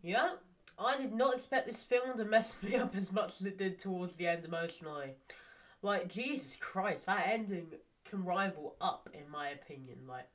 Yeah, I did not expect this film to mess me up as much as it did towards the end emotionally. Like, Jesus Christ, that ending can rival Up, in my opinion. Like,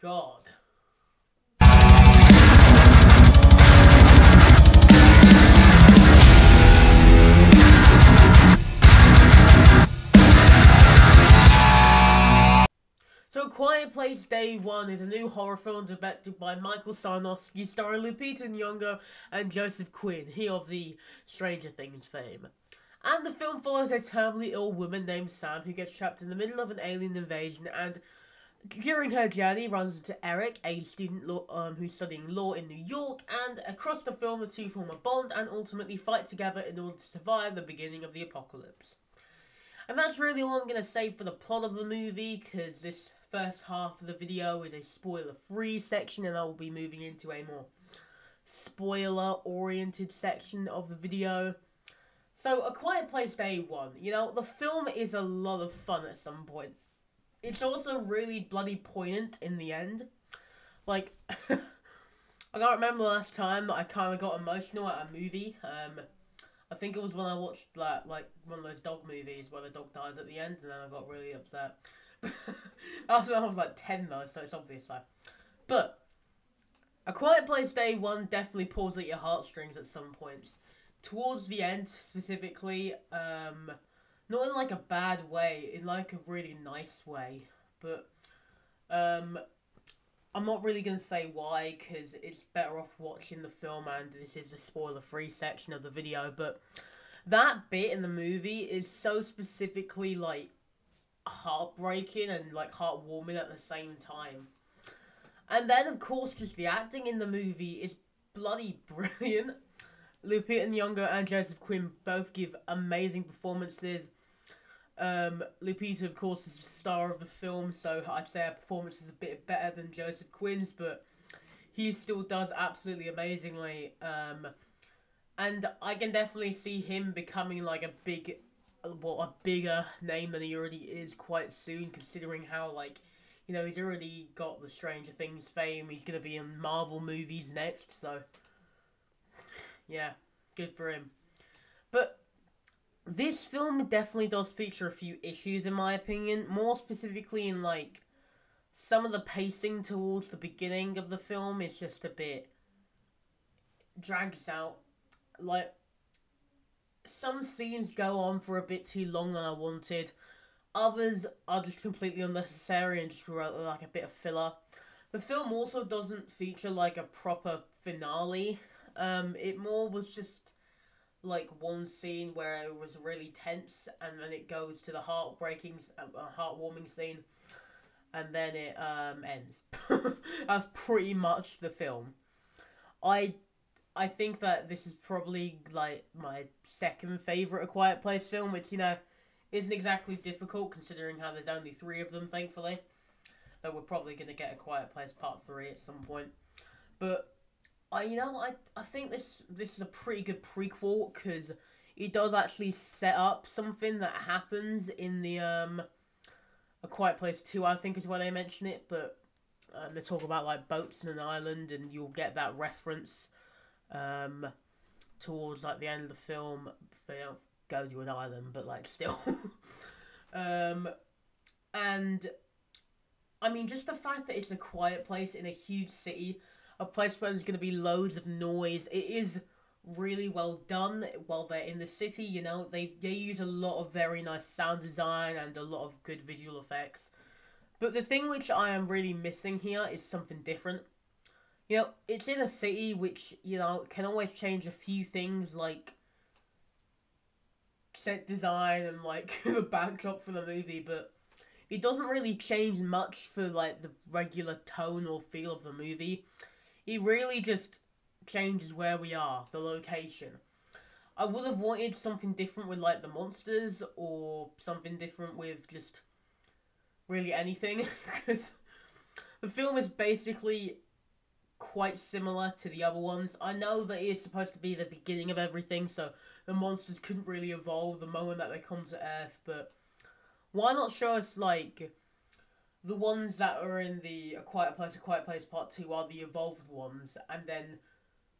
God. So, Quiet Place Day 1 is a new horror film directed by Michael Sarnowski, starring Lupita Nyong'o and Joseph Quinn, he of the Stranger Things fame. And the film follows a terminally ill woman named Sam who gets trapped in the middle of an alien invasion and during her journey runs into Eric, a student who's studying law in New York, and across the film the two form a bond and ultimately fight together in order to survive the beginning of the apocalypse. And that's really all I'm going to say for the plot of the movie, because this first half of the video is a spoiler-free section, and I will be moving into a more spoiler-oriented section of the video. So, A Quiet Place Day 1. You know, the film is a lot of fun at some points. It's also really bloody poignant in the end. Like, I can't remember the last time that I kind of got emotional at a movie. I think it was when I watched like one of those dog movies where the dog dies at the end, and then I got really upset. That's when I was like 10 though, so it's obvious like. But A Quiet Place Day 1 definitely pulls at your heartstrings at some points. Towards the end, specifically, not in like a bad way, in like a really nice way. But I'm not really going to say why, because it's better off watching the film, and this is the spoiler-free section of the video, but that bit in the movie is so specifically, like, heartbreaking and, like, heartwarming at the same time. And then, of course, just the acting in the movie is bloody brilliant. Lupita Nyong'o and Joseph Quinn both give amazing performances. Lupita, of course, is the star of the film, so I'd say her performance is a bit better than Joseph Quinn's, but he still does absolutely amazingly. And I can definitely see him becoming like a bigger name than he already is quite soon, considering how, like, you know, he's already got the Stranger Things fame. He's gonna be in Marvel movies next, so yeah, good for him. But this film definitely does feature a few issues, in my opinion. More specifically in, like, some of the pacing towards the beginning of the film is just a bit drags out. Like, some scenes go on for a bit too long than I wanted. Others are just completely unnecessary and just like a bit of filler. The film also doesn't feature, like, a proper finale. It more was just like one scene where it was really tense, and then it goes to the heartwarming scene, and then it ends. That's pretty much the film. I think that this is probably like my second favourite A Quiet Place film, which, you know, isn't exactly difficult considering how there's only 3 of them, thankfully. Though we're probably going to get A Quiet Place Part 3 at some point. But I think this is a pretty good prequel, because it does actually set up something that happens in the A Quiet Place 2, I think is where they mention it, but they talk about like boats in an island, and you'll get that reference towards like the end of the film. They don't go to an island, but like still. And I mean, just the fact that it's a quiet place in a huge city, a place where there's going to be loads of noise. It is really well done while they're in the city, you know. They use a lot of very nice sound design and a lot of good visual effects. But the thing which I am really missing here is something different. You know, it's in a city which, you know, can always change a few things like set design and like the backdrop for the movie, but it doesn't really change much for like the regular tone or feel of the movie. It really just changes where we are, the location. I would have wanted something different with, like, the monsters, or something different with just really anything, because the film is basically quite similar to the other ones. I know that it is supposed to be the beginning of everything, so the monsters couldn't really evolve the moment that they come to Earth, but why not show us, like, the ones that are in the A Quiet Place Part 2 are the evolved ones, and then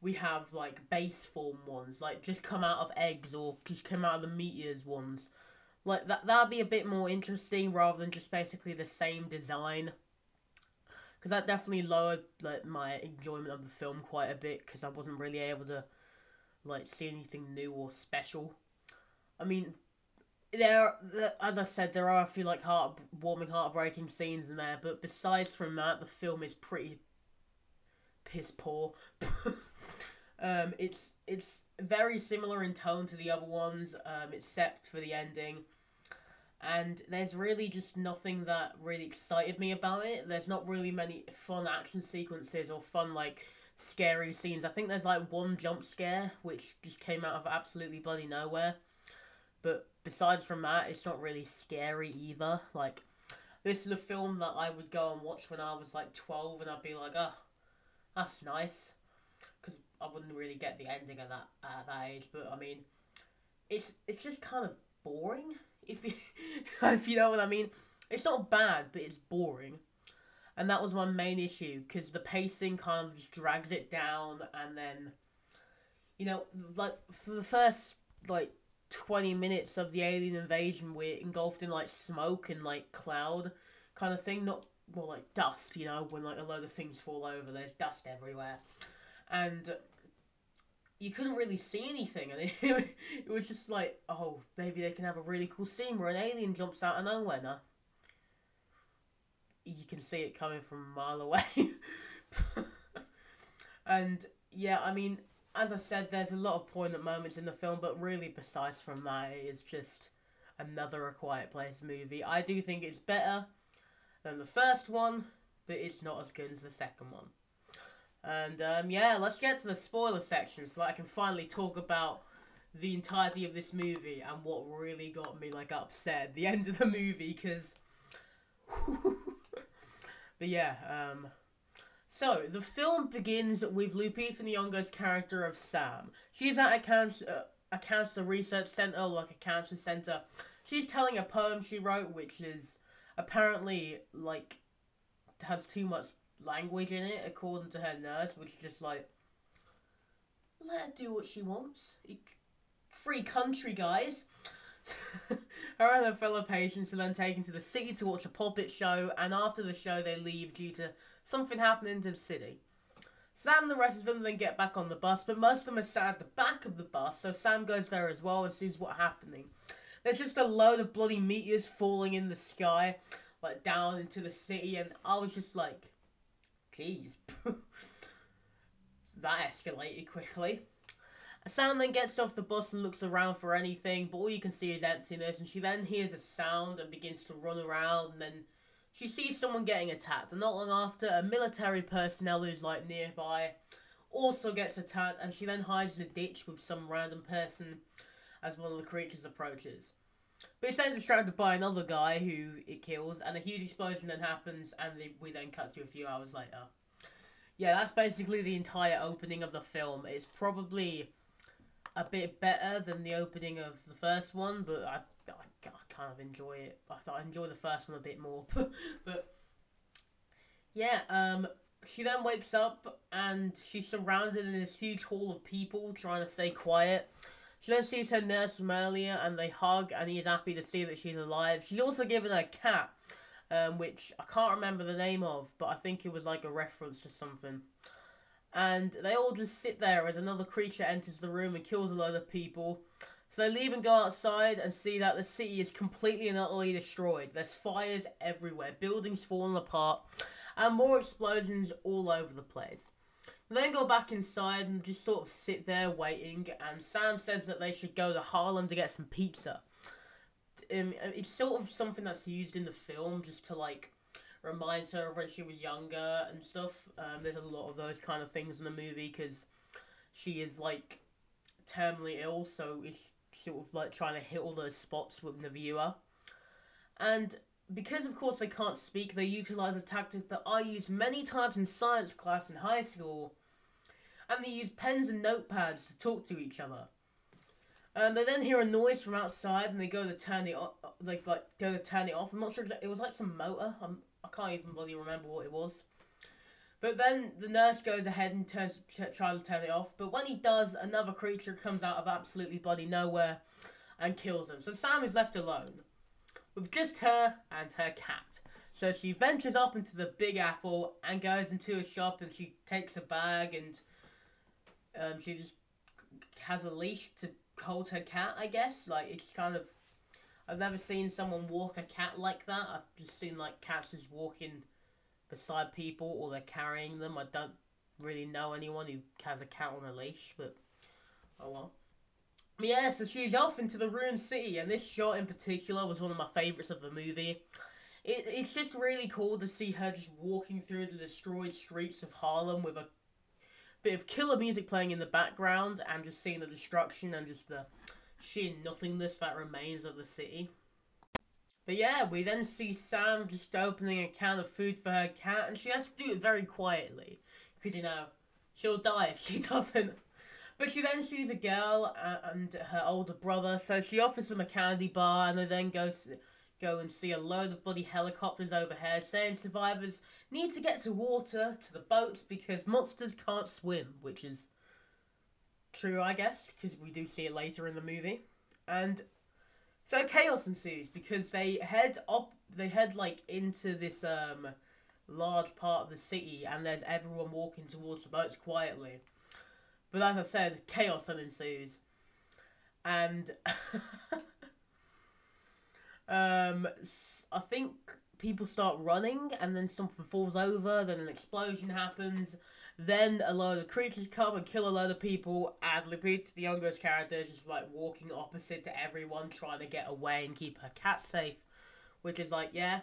we have like base form ones, like just come out of eggs or just come out of the meteors ones. Like that'd be a bit more interesting rather than just basically the same design. Because that definitely lowered like my enjoyment of the film quite a bit because I wasn't really able to like see anything new or special. I mean, as I said, there are a few like heartwarming, heartbreaking scenes in there, but besides from that, the film is pretty piss poor. It's very similar in tone to the other ones, except for the ending. And there's really just nothing that really excited me about it. There's not really many fun action sequences or fun, like, scary scenes. I think there's, like, one jump scare, which just came out of absolutely bloody nowhere. But besides from that, it's not really scary either. Like, this is a film that I would go and watch when I was, like, 12, and I'd be like, oh, that's nice. Because I wouldn't really get the ending of that at that age. But, I mean, it's just kind of boring. If you, if you know what I mean. It's not bad, but it's boring. And that was my main issue, because the pacing kind of just drags it down, and then, you know, like, for the first, like, 20 minutes of the alien invasion, we're engulfed in, like, smoke and, like, cloud kind of thing. Not, well, like, dust, you know, when, like, a load of things fall over, there's dust everywhere. And you couldn't really see anything, and it was just like, oh, maybe they can have a really cool scene where an alien jumps out of nowhere. Now, you can see it coming from a mile away. And, yeah, I mean, as I said, there's a lot of poignant moments in the film, but really, besides from that, it is just another A Quiet Place movie. I do think it's better than the first one, but it's not as good as the second one. And, yeah, let's get to the spoiler section so that I can finally talk about the entirety of this movie and what really got me, like, upset at the end of the movie, because... But, yeah, So, the film begins with Lupita Nyong'o's character of Sam. She's at a cancer research center, like a cancer center. She's telling a poem she wrote, which is apparently, like, has too much language in it, according to her nurse, which is just like, let her do what she wants. Free country, guys. Her and her fellow patients are then taken to the city to watch a puppet show, and after the show they leave due to something happening to the city. Sam and the rest of them then get back on the bus, but most of them are sat at the back of the bus, so Sam goes there as well and sees what's happening. There's just a load of bloody meteors falling in the sky, like down into the city, and I was just like, jeez. That escalated quickly. Sam then gets off the bus and looks around for anything, but all you can see is emptiness, and she then hears a sound and begins to run around, and then she sees someone getting attacked, and not long after, a military personnel who's, like, nearby also gets attacked, and she then hides in a ditch with some random person as one of the creatures approaches. But it's then distracted by another guy who it kills, and a huge explosion then happens, and we then cut to a few hours later. Yeah, that's basically the entire opening of the film. It's probably a bit better than the opening of the first one, but I kind of enjoy it. I enjoy the first one a bit more. But, yeah, she then wakes up, and she's surrounded in this huge hall of people trying to stay quiet. She then sees her nurse from earlier, and they hug, and he is happy to see that she's alive. She's also given her a cat, which I can't remember the name of, but I think it was like a reference to something. And they all just sit there as another creature enters the room and kills a load of people. So they leave and go outside and see that the city is completely and utterly destroyed. There's fires everywhere, buildings falling apart, and more explosions all over the place. They then go back inside and just sort of sit there waiting, and Sam says that they should go to Harlem to get some pizza. It's sort of something that's used in the film just to, like, remind her of when she was younger and stuff. There's a lot of those kind of things in the movie because she is, like, terminally ill, so it's sort of like trying to hit all those spots with the viewer. And because, of course, they can't speak, they utilize a tactic that I used many times in science class in high school, and they use pens and notepads to talk to each other. They then hear a noise from outside, and they go to turn it off. Go to turn it off. I'm not sure exactly. It was like some motor. I can't even bloody remember what it was. But then the nurse goes ahead and tries to turn it off. But when he does, another creature comes out of absolutely bloody nowhere and kills him. So Sam is left alone with just her and her cat. So she ventures up into the Big Apple and goes into a shop, and she takes a bag, and she just has a leash to hold her cat, I guess. Like, it's kind of... I've never seen someone walk a cat like that. I've just seen, like, cats just walking beside people, or they're carrying them. I don't really know anyone who has a cat on a leash, but oh well. But yeah, so she's off into the ruined city, and this shot in particular was one of my favourites of the movie. It's just really cool to see her just walking through the destroyed streets of Harlem with a bit of killer music playing in the background, and just seeing the destruction and just the sheer nothingness that remains of the city. But yeah, we then see Sam just opening a can of food for her cat, and she has to do it very quietly, because, you know, she'll die if she doesn't. But she then sees a girl and her older brother, so she offers them a candy bar, and they then go and see a load of bloody helicopters overhead, saying survivors need to get to water, to the boats, because monsters can't swim, which is true, I guess, because we do see it later in the movie. And so chaos ensues, because they head like into this large part of the city, and there's everyone walking towards the boats quietly. But as I said, chaos ensues. And I think people start running, and then something falls over, then an explosion happens, then a load of creatures come and kill a load of people, and Lupita, the youngest character, is just like walking opposite to everyone, trying to get away and keep her cat safe. Which is like, yeah,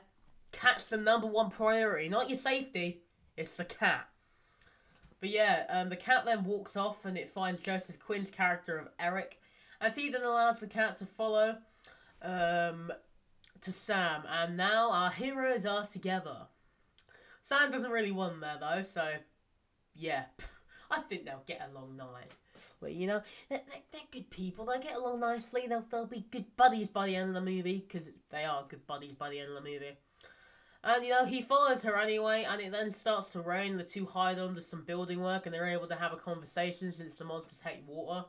cat's the #1 priority, not your safety, it's the cat. But yeah, the cat then walks off, and it finds Joseph Quinn's character of Eric, and he then allows the cat to follow to Sam, and now our heroes are together. Sam doesn't really want them there though, so yeah, I think they'll get along nice. Well, you know, they're good people, they'll get along nicely, they'll be good buddies by the end of the movie, because they are good buddies by the end of the movie. And, you know, he follows her anyway, and it then starts to rain. The two hide under some building work, and they're able to have a conversation since the monsters hate water.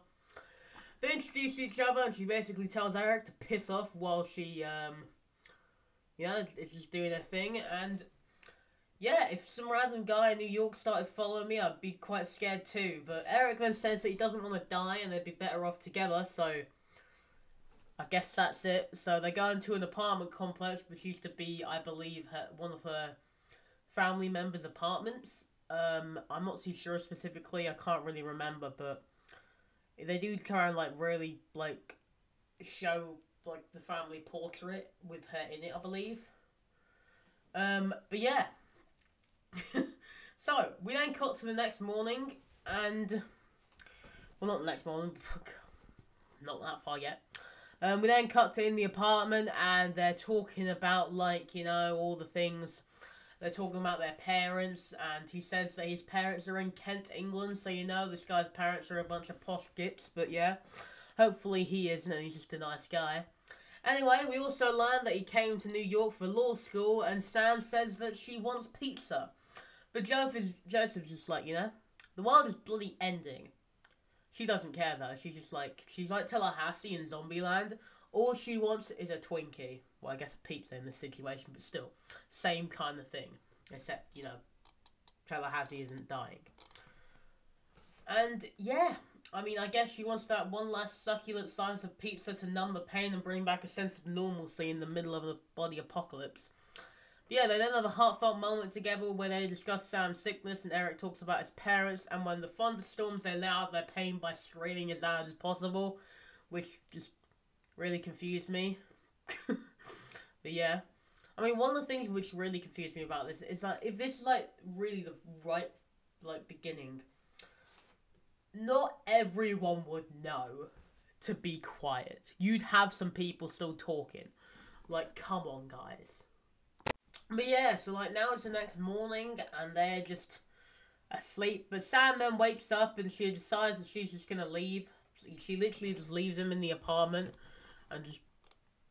They introduce each other, and she basically tells Eric to piss off while she, you know, is just doing her thing. And, yeah, if some random guy in New York started following me, I'd be quite scared too. But Eric then says that he doesn't want to die, and they'd be better off together, so I guess that's it. So they go into an apartment complex, which used to be, I believe, one of her family members' apartments. I'm not too sure specifically, I can't really remember, but they do try and, like, really, like, show, like, the family portrait with her in it, I believe. But yeah. So, we then cut to the next morning, and, well, not the next morning, not that far yet. We then cut to in the apartment, and they're talking about, like, you know, all the things. They're talking about their parents, and he says that his parents are in Kent, England, so you know this guy's parents are a bunch of posh gits, but yeah. Hopefully he isn't, and he's just a nice guy. Anyway, we also learned that he came to New York for law school, and Sam says that she wants pizza. But Joseph's just like, you know, the world is bloody ending. She doesn't care though. She's like Tallahassee in Zombieland. All she wants is a Twinkie. Well, I guess a pizza in this situation, but still, same kind of thing. Except, you know, Tallahassee isn't dying. And yeah, I mean, I guess she wants that one last succulent slice of pizza to numb the pain and bring back a sense of normalcy in the middle of the bloody apocalypse. But yeah, they then have a heartfelt moment together where they discuss Sam's sickness, and Eric talks about his parents, and when the thunderstorms, they let out their pain by screaming as loud as possible, which just really confused me. But yeah, I mean, one of the things which really confused me about this is, like, if this is, like, really the right, like, beginning, not everyone would know to be quiet. You'd have some people still talking. Like, come on, guys. But yeah, so, like, now it's the next morning, and they're just asleep. But Sam then wakes up, and she decides that she's just gonna leave. She literally just leaves him in the apartment, and just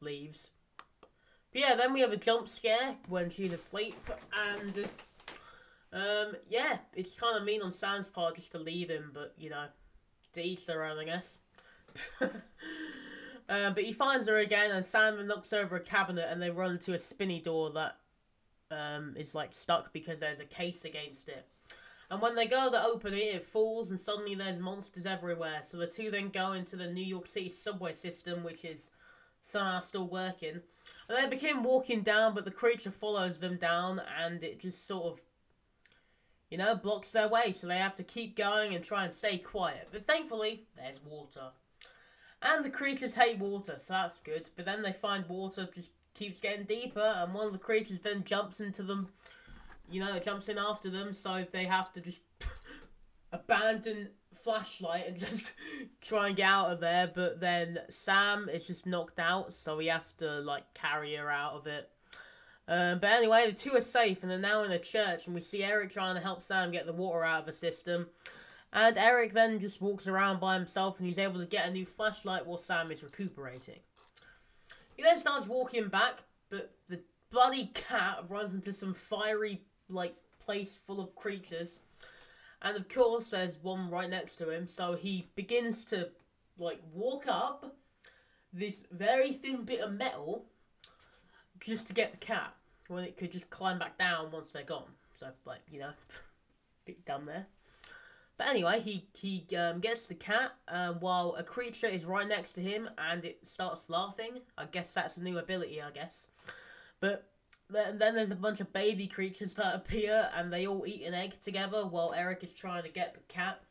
leaves. But yeah, then we have a jump scare when she's asleep, and Yeah, it's kind of mean on Sam's part just to leave him, but, you know, to each their own, I guess. But he finds her again, and Sam knocks over a cabinet, and they run to a spinny door that is like stuck because there's a case against it. And when they go to open it, it falls, and suddenly there's monsters everywhere. So the two then go into the New York City subway system, which is somehow still working. And they begin walking down, but the creature follows them down, and it just sort of, you know, blocks their way. So they have to keep going and try and stay quiet. But thankfully, there's water. And the creatures hate water, so that's good. But then they find water just keeps getting deeper, and one of the creatures then jumps into them. You know, it jumps in after them, so they have to just abandon flashlight and just try and get out of there. But then Sam is just knocked out, so he has to, like, carry her out of it. But anyway, the two are safe, and they're now in a church, and we see Eric trying to help Sam get the water out of the system. And Eric then just walks around by himself, and he's able to get a new flashlight while Sam is recuperating. He then starts walking back, but the bloody cat runs into some fiery, like, place full of creatures. And of course, there's one right next to him, so he begins to, like, walk up this very thin bit of metal just to get the cat, when it could just climb back down once they're gone. So, like, you know, bit dumb there. But anyway, he gets the cat while a creature is right next to him, and it starts laughing. I guess that's a new ability, I guess. But then there's a bunch of baby creatures that appear, and they all eat an egg together while Eric is trying to get the cat.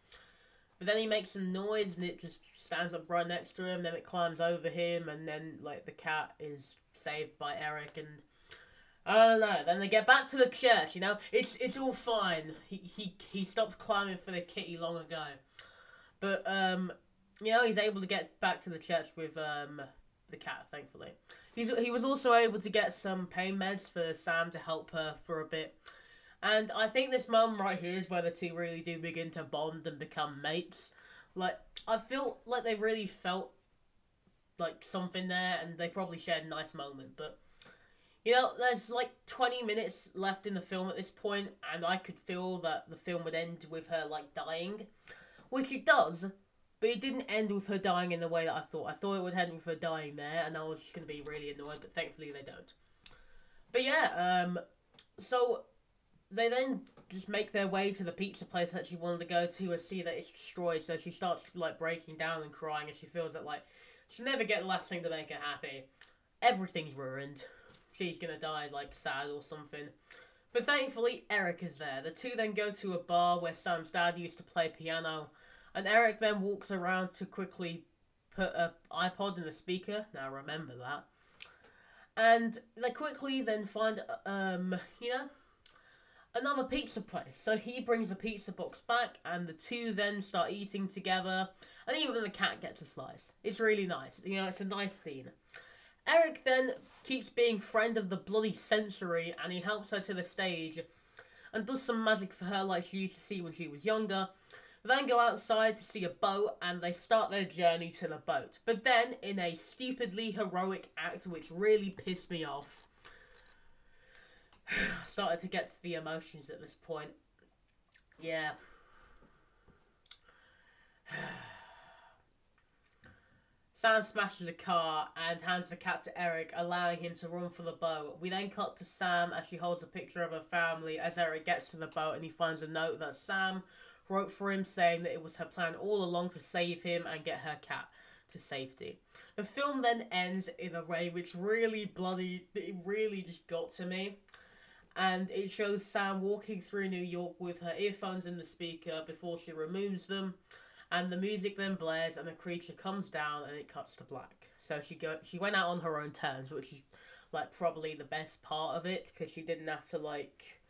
But then he makes some noise, and it just stands up right next to him, then it climbs over him, and then, like, the cat is saved by Eric, and I don't know. Then they get back to the church. You know, it's all fine. He stopped climbing for the kitty long ago, but you know, he's able to get back to the church with the cat. Thankfully, he was also able to get some pain meds for Sam to help her for a bit. And I think this moment right here is where the two really do begin to bond and become mates. Like, I feel like they really felt like something there, and they probably shared a nice moment, but. You know, there's like 20 minutes left in the film at this point, and I could feel that the film would end with her, like, dying. Which it does, but it didn't end with her dying in the way that I thought. I thought it would end with her dying there, and I was just going to be really annoyed, but thankfully they don't. But yeah, so they then just make their way to the pizza place that she wanted to go to and see that it's destroyed, so she starts, like, breaking down and crying, and she feels that, like, she'll never get the last thing to make her happy. Everything's ruined. She's gonna die, like, sad or something. But thankfully, Eric is there. The two then go to a bar where Sam's dad used to play piano. And Eric then walks around to quickly put an iPod in the speaker. Now, remember that. And they quickly then find, you know, another pizza place. So he brings the pizza box back, and the two then start eating together. And even the cat gets a slice. It's really nice. You know, it's a nice scene. Eric then keeps being friend of the bloody sensory, and he helps her to the stage and does some magic for her like she used to see when she was younger. They then go outside to see a boat, and they start their journey to the boat. But then, in a stupidly heroic act which really pissed me off, I started to get to the emotions at this point. Yeah. Sam smashes a car and hands the cat to Eric, allowing him to run for the boat. We then cut to Sam as she holds a picture of her family as Eric gets to the boat, and he finds a note that Sam wrote for him saying that it was her plan all along to save him and get her cat to safety. The film then ends in a way which really just got to me. And it shows Sam walking through New York with her earphones in the speaker before she removes them. And the music then blares, and the creature comes down, and it cuts to black. So she went out on her own terms, which is, like, probably the best part of it, because she didn't have to, like,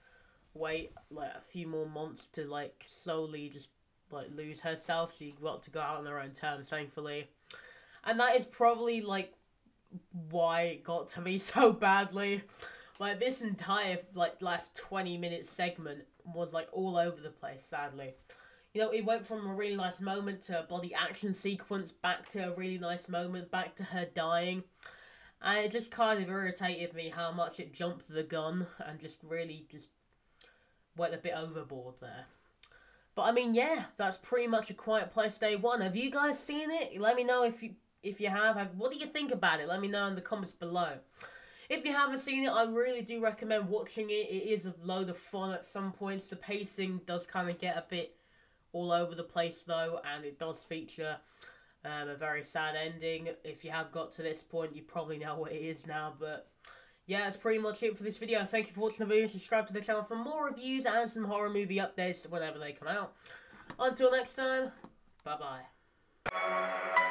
wait, like, a few more months to, like, slowly just, like, lose herself. She got to go out on her own terms, thankfully. And that is probably, like, why it got to me so badly. Like, this entire, like, last 20-minute segment was, like, all over the place, sadly. You know, it went from a really nice moment to a bloody action sequence, back to a really nice moment, back to her dying. And it just kind of irritated me how much it jumped the gun and just really just went a bit overboard there. But I mean, yeah, that's pretty much A Quiet Place Day 1. Have you guys seen it? Let me know if you have. What do you think about it? Let me know in the comments below. If you haven't seen it, I really do recommend watching it. It is a load of fun at some points. The pacing does kind of get a bit all over the place though, and it does feature a very sad ending. If you have got to this point, you probably know what it is now, but yeah, that's pretty much it for this video. Thank you for watching the video. Subscribe to the channel for more reviews and some horror movie updates whenever they come out. Until next time, bye-bye.